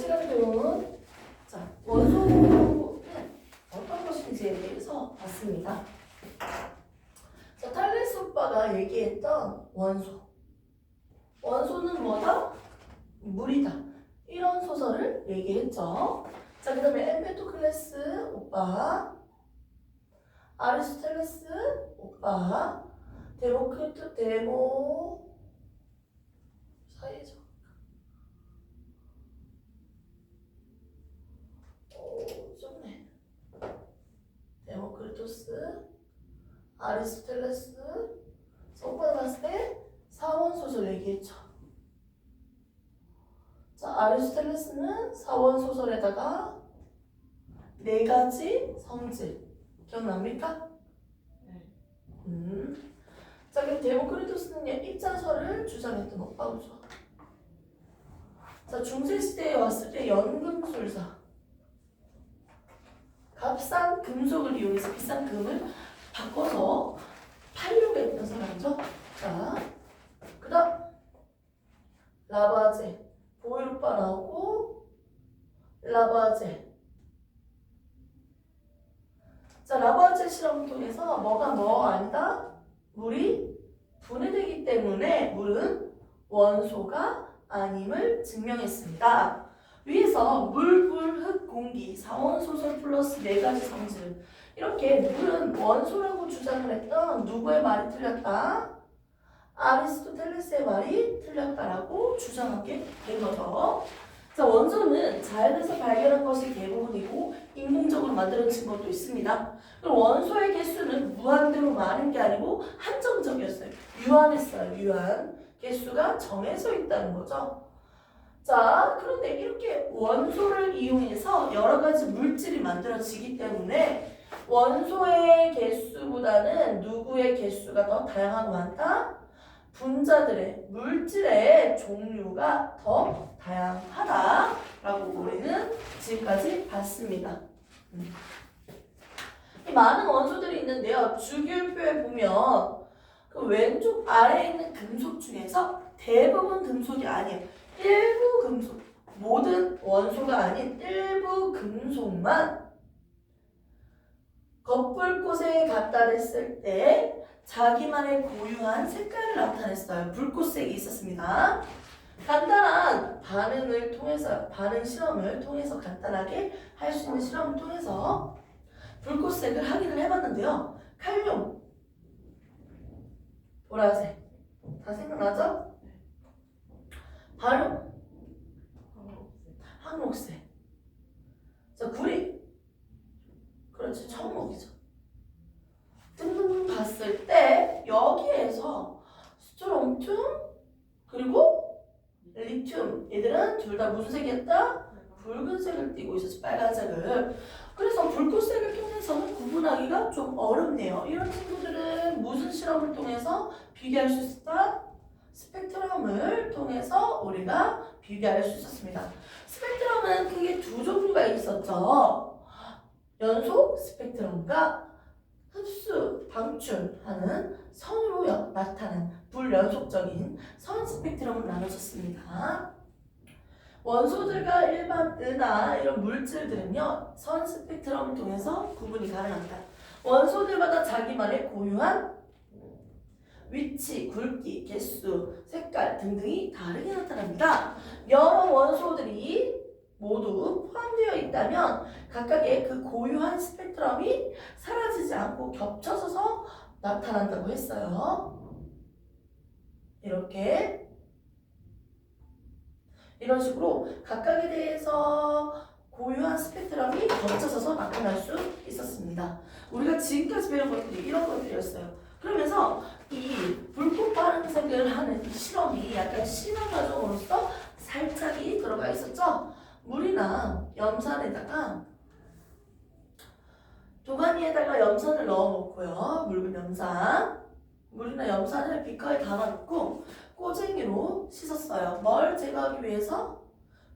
시간 배운 원소는 어떤 것인지에 대해서 봤습니다. 자, 탈레스 오빠가 얘기했던 원소는 뭐다? 물이다. 이런 소설을 얘기했죠. 자, 그 다음에 엠페도클레스 오빠, 아리스토텔레스 오빠, 데모 사이죠. 좁네. 데모크리토스, 아리스토텔레스, 오빠가 봤을 때 사원 소설 얘기했죠. 자, 아리스토텔레스는 사원 소설에다가 4가지 성질 기억납니까? 네. 자, 그럼 데모크리토스는요, 입자설을 주장했던 오빠죠. 자, 중세시대에 왔을 때 연금술사, 값싼 금속을 이용해서 비싼 금을 바꿔서 팔려고 했던 사람이죠. 자, 그 다음 라바제, 보이루파 나오고 라바제. 자, 라바제 실험을 통해서 뭐가 아니다? 물이 분해되기 때문에 물은 원소가 아님을 증명했습니다. 위에서 물, 불, 흙, 공기, 사원소설 플러스 4가지 성질, 이렇게 물은 원소라고 주장을 했던 누구의 말이 틀렸다? 아리스토텔레스의 말이 틀렸다라고 주장하게 된 거죠. 자, 원소는 자연에서 발견한 것이 대부분이고 인공적으로 만들어진 것도 있습니다. 그럼 원소의 개수는 무한대로 많은 게 아니고 한정적이었어요. 유한했어요. 유한. 개수가 정해져 있다는 거죠. 자, 그런데 이렇게 원소를 이용해서 여러 가지 물질이 만들어지기 때문에 원소의 개수보다는 누구의 개수가 더 다양하고 많다? 분자들의, 물질의 종류가 더 다양하다라고 우리는 지금까지 봤습니다. 이 많은 원소들이 있는데요. 주기율표에 보면 그 왼쪽 아래에 있는 금속 중에서 대부분 금속이 아니에요. 일부 금속, 모든 원소가 아닌 일부 금속만 겉불꽃에 갖다 댔을 때 자기만의 고유한 색깔을 나타냈어요. 불꽃색이 있었습니다. 간단한 반응을 통해서, 반응 실험을 통해서 간단하게 할 수 있는 실험을 통해서 불꽃색을 확인을 해봤는데요. 칼륨, 보라색, 다 생각나죠? 바륨, 황록색. 자, 구리, 그렇지, 청록이죠. 등등 봤을 때 여기에서 스트론튬 그리고 리튬, 얘들은 둘 다 무슨 색이었다? 붉은색을 띠고 있었지, 빨간색을. 그래서 불꽃색을 통해서는 구분하기가 좀 어렵네요. 이런 친구들은 무슨 실험을 통해서 비교할 수 있었다? 스펙트럼을 통해서 우리가 비교할 수 있었습니다. 스펙트럼은 크게 2 종류가 있었죠. 연속 스펙트럼과 흡수, 방출하는 선으로 나타나는 불연속적인 선 스펙트럼을 나눠졌습니다. 원소들과 일반 은하 이런 물질들은요, 선 스펙트럼을 통해서 구분이 가능합니다. 원소들마다 자기만의 고유한 위치, 굵기, 개수, 색깔 등등이 다르게 나타납니다. 여러 원소들이 모두 포함되어 있다면 각각의 그 고유한 스펙트럼이 사라지지 않고 겹쳐져서 나타난다고 했어요. 이런 식으로 각각에 대해서 고유한 스펙트럼이 겹쳐져서 나타날 수 있었습니다. 우리가 지금까지 배운 것들이 이런 것들이었어요. 그러면서 이 불꽃 반응색을 하는 이 실험이 약간 실험 과정으로서 살짝이 들어가 있었죠. 물이나 염산에다가 도가니에다가 염산을 넣어놓고요. 묽은 염산, 물이나 염산을 비커에 담아놓고 꼬쟁이로 씻었어요. 뭘 제거하기 위해서?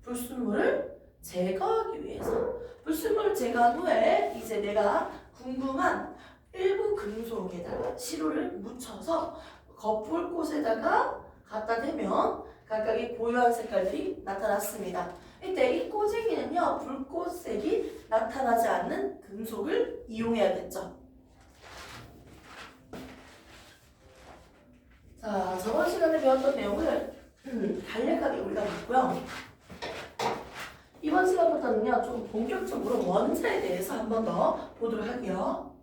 불순물을 제거하기 위해서. 불순물을 제거한 후에 이제 내가 궁금한 일부 금속에다가 시료를 묻혀서 겉불꽃에다가 갖다 대면 각각의 고유한 색깔들이 나타났습니다. 이때 이 꼬쟁이는요, 불꽃색이 나타나지 않는 금속을 이용해야겠죠. 자, 저번 시간에 배웠던 내용을 간략하게 우리가 봤고요. 이번 시간부터는요, 좀 본격적으로 원자에 대해서 한 번 더 보도록 할게요.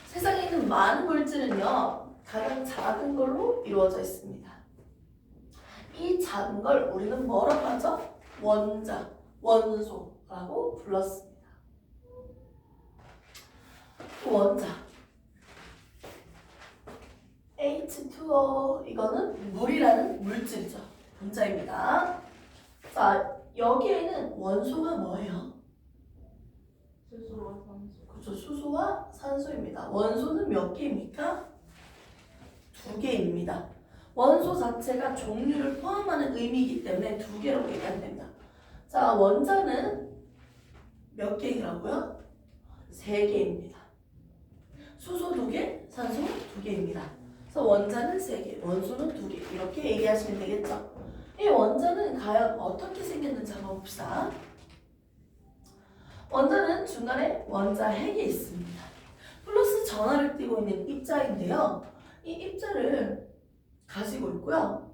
세상에 있는 많은 물질은요, 가장 작은 걸로 이루어져 있습니다. 이 작은 걸 우리는 뭐라고 하죠? 원자, 원소라고 불렀습니다. 원자 H2O, 이거는 물이라는 물질이죠. 분자입니다. 자, 여기에는 원소가 뭐예요? 수소와 산소. 그렇죠. 수소와 산소입니다. 원소는 몇 개입니까? 2개입니다. 원소 자체가 종류를 포함하는 의미이기 때문에 2개라고 얘기하면 됩니다. 자, 원자는 몇 개이라고요? 3개입니다. 수소 2개, 산소 2개입니다. 그래서 원자는 3개, 원소는 2개, 이렇게 얘기하시면 되겠죠. 이 원자는 과연 어떻게 생겼는지 한번 봅시다. 원자는 중간에 원자 핵이 있습니다. 플러스 전하를 띠고 있는 입자인데요. 이 입자를 가지고 있고요.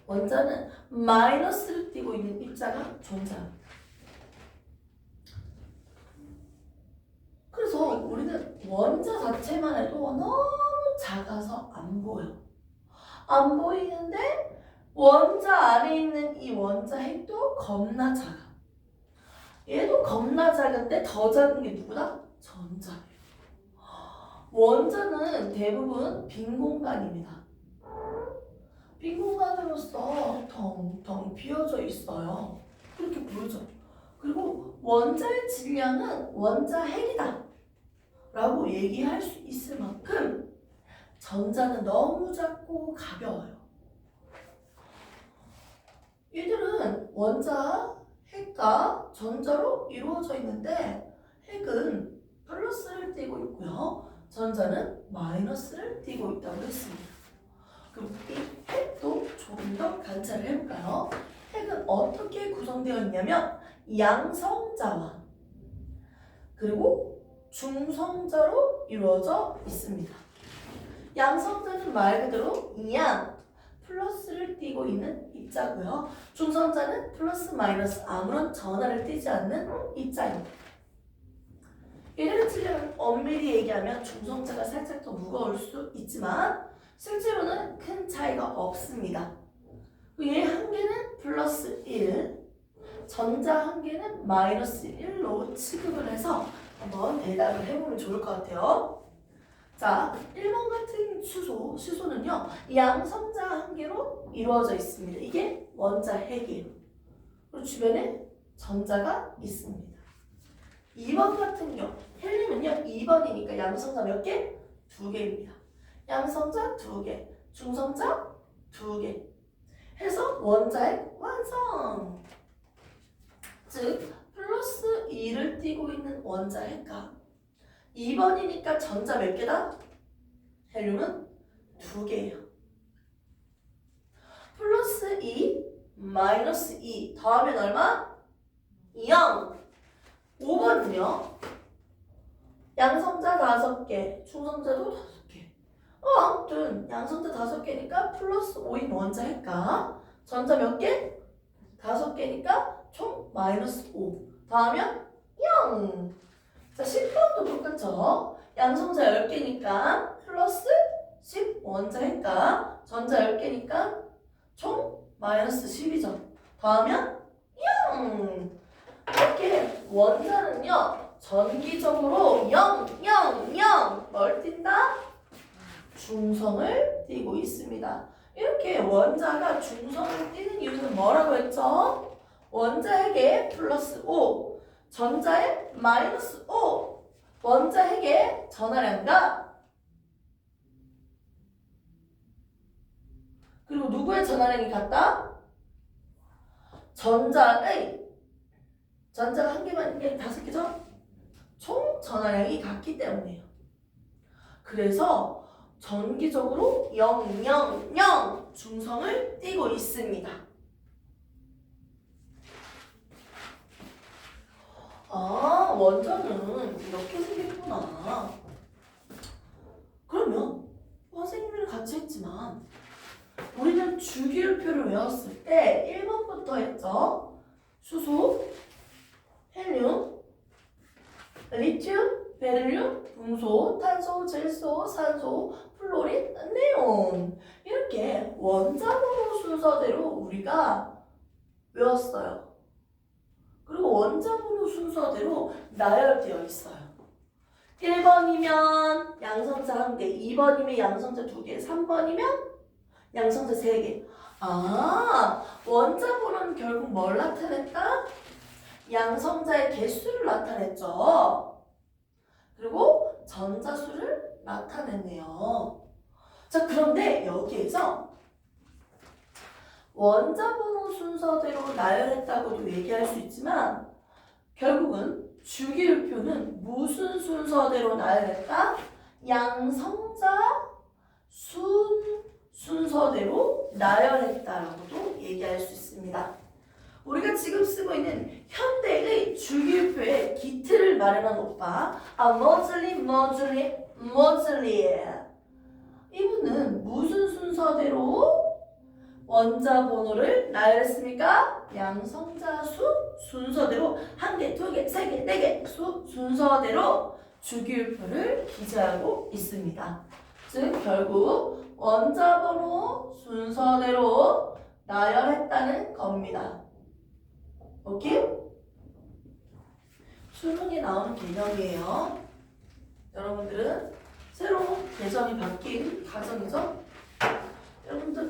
원자는 마이너스를 띠고 있는 입자가 존재합니다. 그래서 우리는 원자 자체만 해도 너무 작아서 안 보여. 안 보이는데 원자 안에 있는 이 원자 핵도 겁나 작아. 얘도 겁나 작은데 더 작은 게 누구다? 전자예요. 원자는 대부분 빈 공간입니다. 빈 공간으로서 텅텅 비어져 있어요. 그렇게 보이죠? 그리고 원자의 질량은 원자 핵이다 라고 얘기할 수 있을 만큼 전자는 너무 작고 가벼워요. 얘들은 원자 핵과 전자로 이루어져 있는데 핵은 플러스를 띠고 있고요. 전자는 마이너스를 띠고 있다고 했습니다. 그럼 이 핵도 조금 더 관찰을 해볼까요? 핵은 어떻게 구성되어 있냐면 양성자와 그리고 중성자로 이루어져 있습니다. 양성자는 말 그대로 양, 플러스를 띠고 있는 입자고요. 중성자는 플러스 마이너스 아무런 전하를 띠지 않는 입자입니다. 얘네를 틀리면 엄밀히 얘기하면 중성자가 살짝 더 무거울 수 있지만 실제로는 큰 차이가 없습니다. 얘 한 개는 플러스 1, 전자 한 개는 마이너스 1로 취급을 해서 한번 대답을 해보면 좋을 것 같아요. 자, 1번 같은 수소는요, 양성자 한 개로 이루어져 있습니다. 이게 원자 핵이에요. 그리고 주변에 전자가 있습니다. 2번 같은 경우, 헬륨은요, 2번이니까 양성자 몇 개? 2개입니다. 양성자 2개, 중성자 2개. 해서 원자핵 완성! 즉, 플러스 2를 띠고 있는 원자핵과 2번이니까 전자 몇 개다? 헬륨은 2개예요. 플러스 2, 마이너스 2 더하면 얼마? 0. 5번은요. 양성자 5개, 중성자도 5개. 아무튼 양성자 5개니까 플러스 5인 원자핵과 전자 몇 개? 5개니까 총 마이너스 5 더하면 0. 자, 10번도 똑같죠? 양성자 10개니까 플러스 10 원자핵과 전자 10개니까 총 마이너스 10이죠. 더하면 0. 이렇게 원자는요, 전기적으로 0, 0, 0 뭘 띈다? 중성을 띠고 있습니다. 이렇게 원자가 중성을 띠는 이유는 뭐라고 했죠? 원자핵에 플러스 5, 전자에 마이너스 5, 원자핵의 전하량과 그리고 누구의 전하량이 같다? 전자가 한 개만 있는 게 5개죠? 총 전하량이 같기 때문이에요. 그래서 전기적으로 0, 0, 0 중성을 띠고 있습니다. 아, 원자는 이렇게 생겼구나. 그러면 선생님이랑 같이 했지만 우리는 주기율표를 외웠을 때 1번부터 했죠. 수소, 헬륨, 리튬, 베릴륨, 금소, 탄소, 질소, 산소, 플로린, 네온 이렇게 원자번호 순서대로 우리가 외웠어요. 그리고 원자번호 순서대로 나열되어 있어요. 1번이면 양성자 1개, 2번이면 양성자 2개, 3번이면 양성자 3개. 아, 원자번호는 결국 뭘 나타냈다? 양성자의 개수를 나타냈죠. 그리고 전자수를 나타냈네요. 자, 그런데 여기에서 원자번호 순서대로 나열했다고도 얘기할 수 있지만 결국은 주기율표는 무슨 순서대로 나열했다? 양성자 순서대로 나열했다라고도 얘기할 수 있습니다. 우리가 지금 쓰고 있는 현대의 주기율표의 기틀을 마련한 오빠 모즐리 이분은 무슨 순서대로 원자 번호를 나열했습니까? 양성자 수 순서대로 1개, 2개, 3개, 4개 수 순서대로 주기율표를 기재하고 있습니다. 즉 결국 원자 번호 순서대로 나열했다는 겁니다. 오케이? 수능에 나오는 개념이에요. 여러분들은 새로운 개정이 바뀐 과정이죠?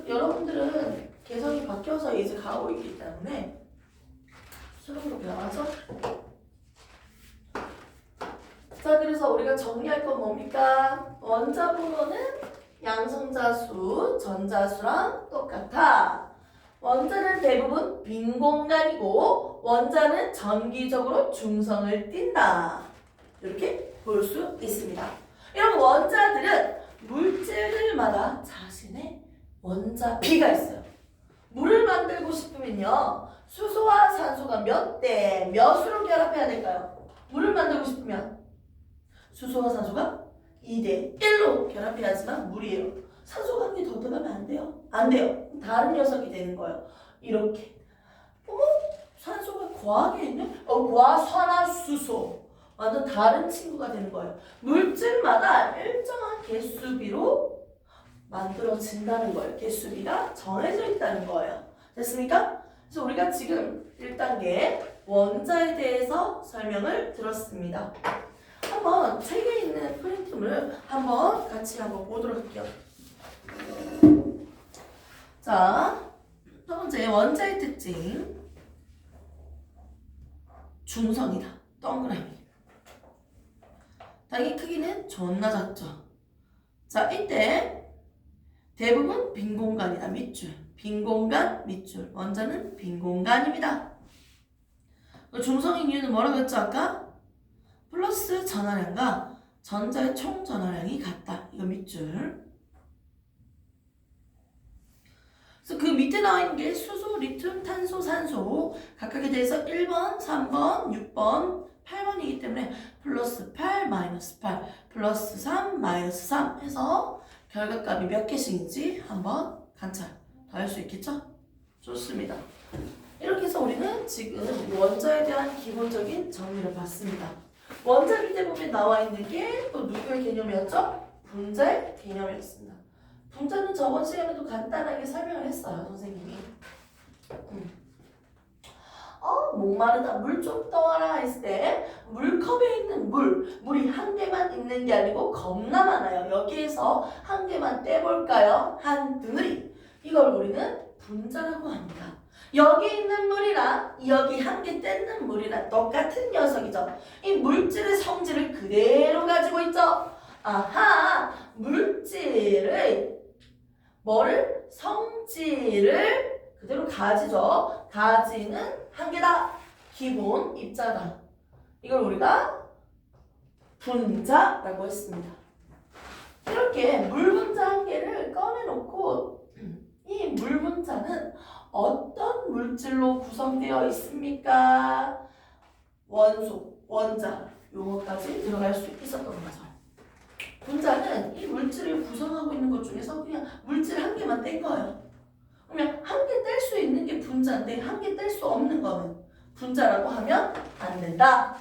여러분들은 개성이 바뀌어서 이제 가고 있기 때문에 수능으로 배워서 자, 그래서 우리가 정리할 건 뭡니까? 원자 번호는 양성자 수, 전자수랑 똑같아. 원자는 대부분 빈 공간이고 원자는 전기적으로 중성을 띈다. 이렇게 볼 수 있습니다. 이런 원자들은 물질들마다 자신의 원자비가 있어요. 물을 만들고 싶으면요. 수소와 산소가 몇 대 몇으로 결합해야 될까요? 물을 만들고 싶으면 수소와 산소가 2대 1로 결합해야지만 물이에요. 산소가 한 개 더 들어가면 안 돼요. 안 돼요. 다른 녀석이 되는 거예요. 이렇게. 산소가 과하게 있네? 과산화수소. 완전 다른 친구가 되는 거예요. 물질마다 일정한 개수비로 만들어진다는 거예요. 개수비가 정해져 있다는 거예요. 됐습니까? 그래서 우리가 지금 1단계 원자에 대해서 설명을 들었습니다. 한번 책에 있는 프린트물을 같이 보도록 할게요. 자, 첫 번째 원자의 특징. 중성이다. 동그라미. 당연히 크기는 존나 작죠. 자, 이때 대부분 빈 공간이다. 밑줄. 빈 공간, 밑줄. 원자는 빈 공간입니다. 중성인 이유는 뭐라고 했죠, 아까? 플러스 전하량과 전자의 총 전하량이 같다. 이거 밑줄. 그래서 그 밑에 나와 있는 게 수소, 리튬, 탄소, 산소 각각에 대해서 1번, 3번, 6번, 8번이기 때문에 플러스 8, 마이너스 8, 플러스 3, 마이너스 3 해서 결과값이 몇 개씩인지 한번 관찰 더 할 수 있겠죠? 좋습니다. 이렇게 해서 우리는 지금 원자에 대한 기본적인 정리를 봤습니다. 원자 밑에 보면 나와 있는 게 또 누구의 개념이었죠? 분자의 개념이었습니다. 분자는 저번 시간에도 간단하게 설명을 했어요, 선생님이. 목마르다, 물 좀 떠와라 했을 때 물컵에 있는 물이 한 개만 있는 게 아니고 겁나 많아요. 여기에서 한 개만 떼볼까요? 한 드누리. 이걸 우리는 분자라고 합니다. 여기 있는 물이랑 여기 한 개 떼는 물이랑 똑같은 녀석이죠. 이 물질의 성질을 그대로 가지고 있죠. 아하, 물질의 성질을 그대로 가지죠. 가지는 한 개다. 기본 입자다. 이걸 우리가 분자라고 했습니다. 이렇게 물 분자 한 개를 꺼내놓고 이 물 분자는 어떤 물질로 구성되어 있습니까? 원소, 원자 용어까지 들어갈 수 있었던 거죠. 분자는 이 물질을 구성하고 있는 것 중에서 그냥 물질 한 개만 뗀 거예요. 그러면 한 개 뗄 수 있는 게 분자인데 한 개 뗄 수 없는 거는 분자라고 하면 안 된다.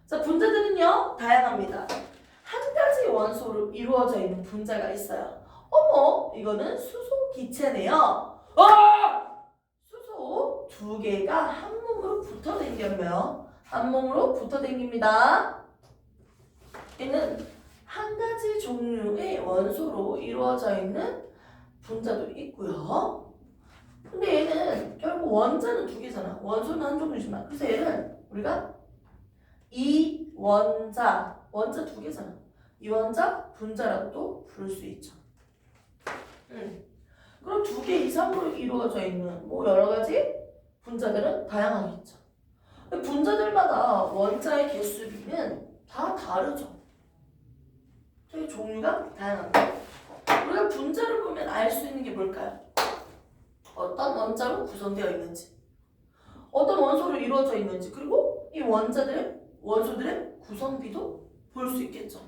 자, 분자들은요 다양합니다. 한 가지 원소로 이루어져 있는 분자가 있어요. 어머, 이거는 수소 기체네요. 수소 두 개가 한 몸으로 붙어 댕겨요. 한 몸으로 붙어 댕깁니다. 얘는 한 가지 종류의 원소로 이루어져 있는 분자도 있고요. 근데 얘는 결국 원자는 두 개잖아. 원소는 한 종류지만. 그래서 얘는 우리가 이원자, 원자 두 개잖아. 이원자, 분자라고도 부를 수 있죠. 그럼 두 개 이상으로 이루어져 있는 뭐 여러 가지 분자들은 다양하게 있죠. 분자들마다 원자의 개수비는 다 다르죠. 되게 종류가 다양합니다. 우리가 분자를 보면 알 수 있는 게 뭘까요? 어떤 원자로 구성되어 있는지, 어떤 원소로 이루어져 있는지, 그리고 이 원소들의 구성비도 볼 수 있겠죠.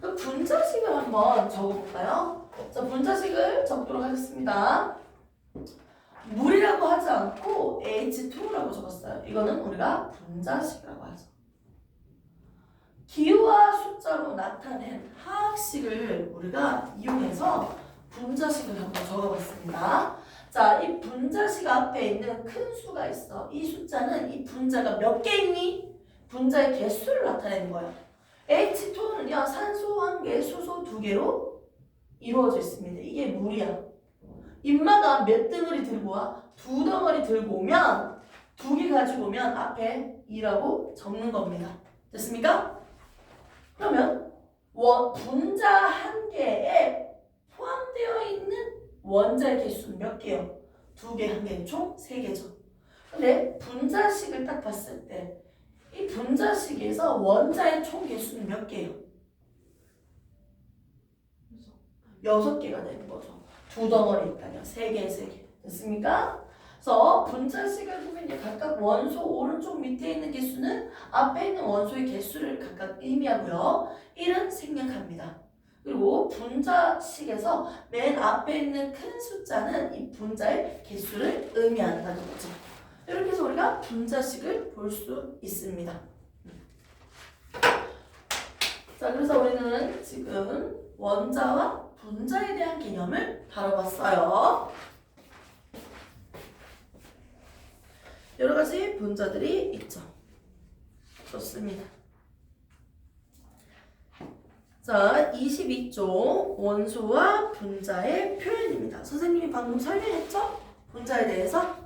그럼 분자식을 한번 적어볼까요? 자, 분자식을 적도록 하겠습니다. 물이라고 하지 않고 H2라고 적었어요. 이거는 우리가 분자식이라고 하죠. 기호와 숫자로 나타낸 화학식을 우리가 이용해서 분자식을 한번 적어봤습니다. 자, 이 분자식 앞에 있는 큰 수가 있어. 이 숫자는 이 분자가 몇 개 있니? 분자의 개수를 나타내는 거야. H2는요, 산소 1개, 수소 2개로 이루어져 있습니다. 이게 물이야. 인마가 몇 덩어리 들고 와? 2덩어리 들고 오면, 2개 가지고 오면 앞에 2라고 적는 겁니다. 됐습니까? 그러면 분자 한 개에 포함되어 있는 원자의 개수는 몇 개요? 2개, 1개, 총 3개죠. 근데 분자식을 딱 봤을 때 이 분자식에서 원자의 총 개수는 몇 개예요? 6개가 되는 거죠. 2덩어리 있다면 3개, 3개. 됐습니까? 그래서 분자식을 보면 이제 각각 원소 오른쪽 밑에 있는 개수는 앞에 있는 원소의 개수를 각각 의미하고요. 1은 생략합니다. 그리고 분자식에서 맨 앞에 있는 큰 숫자는 이 분자의 개수를 의미한다는 거죠. 이렇게 해서 우리가 분자식을 볼 수 있습니다. 자, 그래서 우리는 지금 원자와 분자에 대한 개념을 다뤄봤어요. 여러 가지 분자들이 있죠. 좋습니다. 자, 22쪽 원소와 분자의 표현입니다. 선생님이 방금 설명했죠? 분자에 대해서.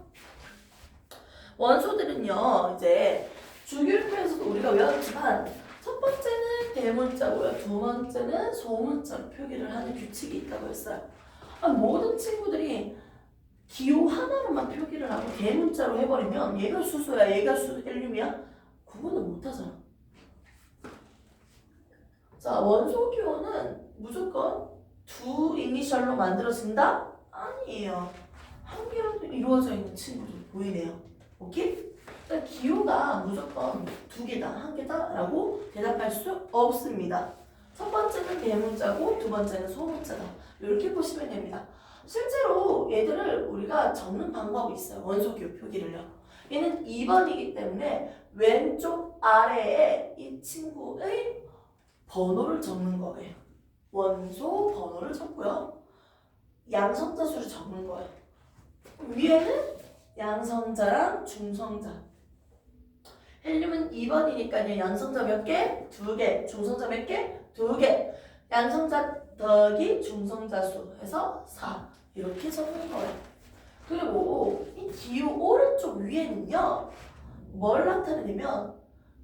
원소들은요, 이제 주기율표에서도 우리가 외웠지만 첫 번째는 대문자고요. 두 번째는 소문자로 표기를 하는 규칙이 있다고 했어요. 모든 친구들이 기호 하나로만 표기를 하고 대문자로 해버리면 얘가 수소야, 얘가 헬륨이야? 구분을 못하잖아. 자, 원소 기호는 무조건 두 이니셜로 만들어진다? 아니에요. 한 개로도 이루어져 있는 친구들 보이네요. 오케이? 그러니까 기호가 무조건 두 개다, 한 개다 라고 대답할 수 없습니다. 첫 번째는 대문자고 두 번째는 소문자다. 이렇게 보시면 됩니다. 실제로 얘들을 우리가 적는 방법이 있어요. 원소 기호 표기를요. 얘는 2번이기 때문에 왼쪽 아래에 이 친구의 번호를 적는 거예요. 원소 번호를 적고요. 양성자 수를 적는 거예요. 위에는 양성자랑 중성자. 헬륨은 2번이니까요. 양성자 몇 개? 2개. 중성자 몇 개? 2개. 양성자 더하기 중성자 수 해서 4. 이렇게 적는 거예요. 그리고 이 기호 오른쪽 위에는요. 뭘 나타내냐면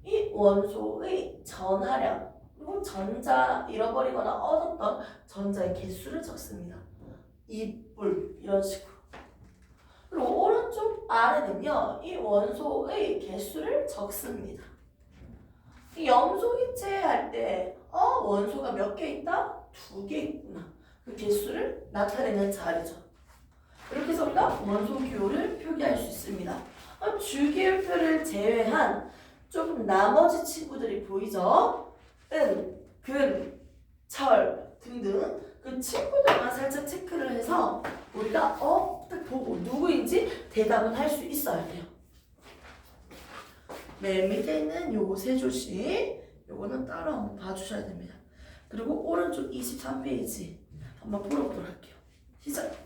이 원소의 전하량 그리고 전자 잃어버리거나 얻었던 전자의 개수를 적습니다. 2뿔 이런 식으로. 그리고 오른쪽 아래는요. 이 원소의 개수를 적습니다. 이 염소기체 할 때 원소가 몇 개 있다? 2개 있구나. 그 개수를 나타내는 자리죠. 이렇게 해서 우리가 원소 기호를 표기할 수 있습니다. 주기율표를 제외한 조금 나머지 친구들이 보이죠? 은, 근, 철 등등 그 친구들만 살짝 체크를 해서 우리가 딱 보고 누구인지 대답은 할 수 있어야 돼요. 맨 밑에 있는 요거 세 조씩 요거는 따로 한번 봐주셔야 됩니다. 그리고 오른쪽 23페이지 한번 풀어보도록 할게요. 시작!